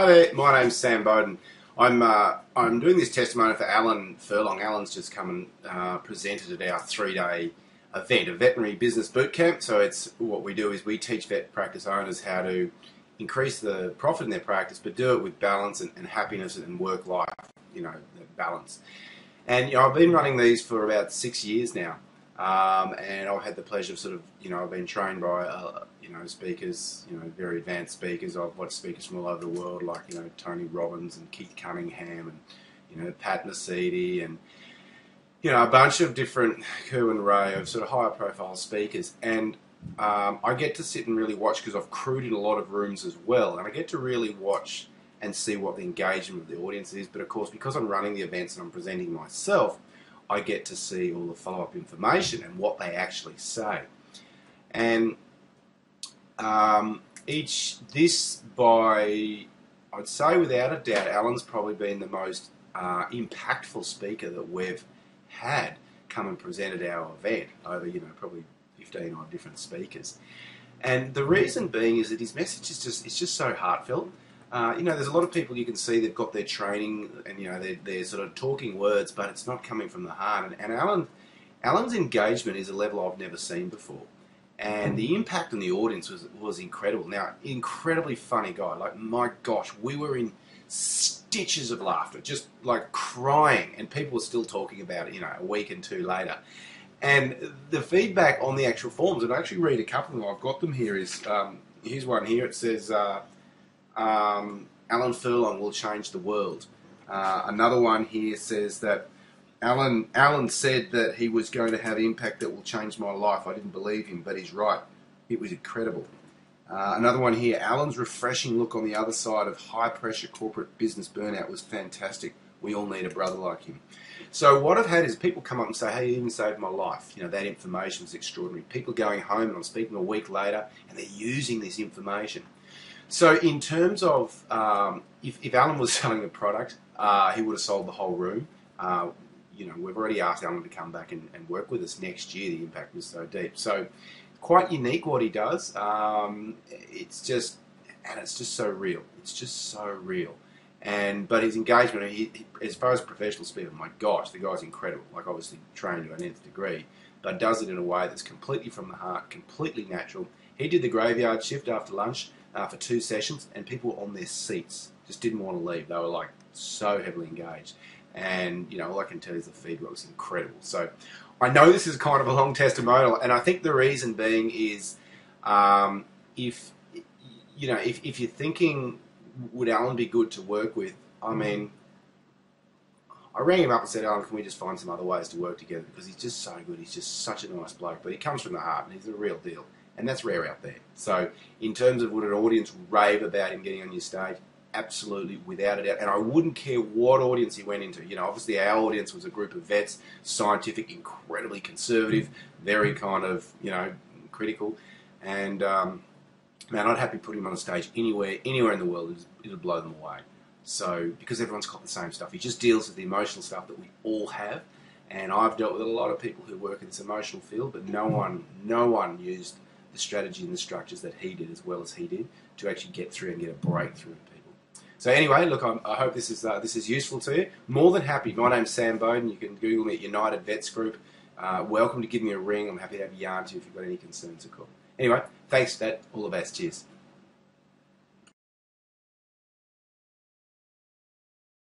Hi there, my name's Sam Bowden. I'm doing this testimony for Alan Furlong. Alan's just come and presented at our 3-day event, a veterinary business boot camp. So it's what we do is we teach vet practice owners how to increase the profit in their practice, but do it with balance and happiness and work life, the balance. And I've been running these for about 6 years now. And I've had the pleasure of I've been trained by, speakers, very advanced speakers. I've watched speakers from all over the world like, Tony Robbins and Keith Cunningham and, Pat Mesiti and, a bunch of different Kerwin Ray of sort of higher profile speakers. And I get to sit and really watch because I've crewed in a lot of rooms as well. And I get to really watch and see what the engagement of the audience is. But of course, because I'm running the events and I'm presenting myself, I get to see all the follow-up information and what they actually say. And I'd say without a doubt, Alan's probably been the most impactful speaker that we've had come and present at our event over, probably 15 odd different speakers. And the reason being is that his message is just so heartfelt. There's a lot of people you can see they've got their training and they're sort of talking words, but it's not coming from the heart. And Alan's engagement is a level I've never seen before, and the impact on the audience was incredible. Now, incredibly funny guy. Like, my gosh, we were in stitches of laughter, just like crying, and people were still talking about it, a week and two later. And the feedback on the actual forums, and I actually read a couple of them. I've got them here. Here's one here. It says, Alan Furlong will change the world. Another one here says that Alan said that he was going to have impact that will change my life. I didn't believe him, but he's right. It was incredible. Another one here, Alan's refreshing look on the other side of high-pressure corporate business burnout was fantastic. We all need a brother like him. So what I've had is people come up and say, hey, you even saved my life. That information was extraordinary. People going home, and I'm speaking a week later, and they're using this information. So in terms of, if Alan was selling a product, he would have sold the whole room. We've already asked Alan to come back and work with us next year. The impact was so deep. So quite unique what he does. It's just so real. It's just so real. But his engagement, as far as professional speaker, my gosh, the guy's incredible. Like, obviously trained to an nth degree, but does it in a way that's completely from the heart, completely natural. He did the graveyard shift after lunch for 2 sessions, and people were on their seats, just didn't want to leave. They were like so heavily engaged. And all I can tell you is the feedback was incredible. So I know this is kind of a long testimonial, and I think the reason being is if you're thinking, would Alan be good to work with? I mean, I rang him up and said, Alan, can we just find some other ways to work together? Because he's just so good. He's just such a nice bloke. But he comes from the heart, and he's a real deal. And that's rare out there. So in terms of would an audience rave about him getting on your stage? Absolutely, without a doubt. And I wouldn't care what audience he went into. Obviously our audience was a group of vets, scientific, incredibly conservative, very kind of, critical. And, man, I'd happily put him on a stage anywhere in the world. It'll blow them away. So, because everyone's got the same stuff. He just deals with the emotional stuff that we all have. And I've dealt with a lot of people who work in this emotional field, but no one used the strategy and the structures that he did as well as he did to actually get through and get a breakthrough in people. So anyway, look, I hope this is useful to you. More than happy. My name's Sam Bowden. You can Google me at United Vets Group. Welcome to give me a ring. I'm happy to have a yarn to you if you've got any concerns or call. Anyway, thanks for that. All the best. Cheers.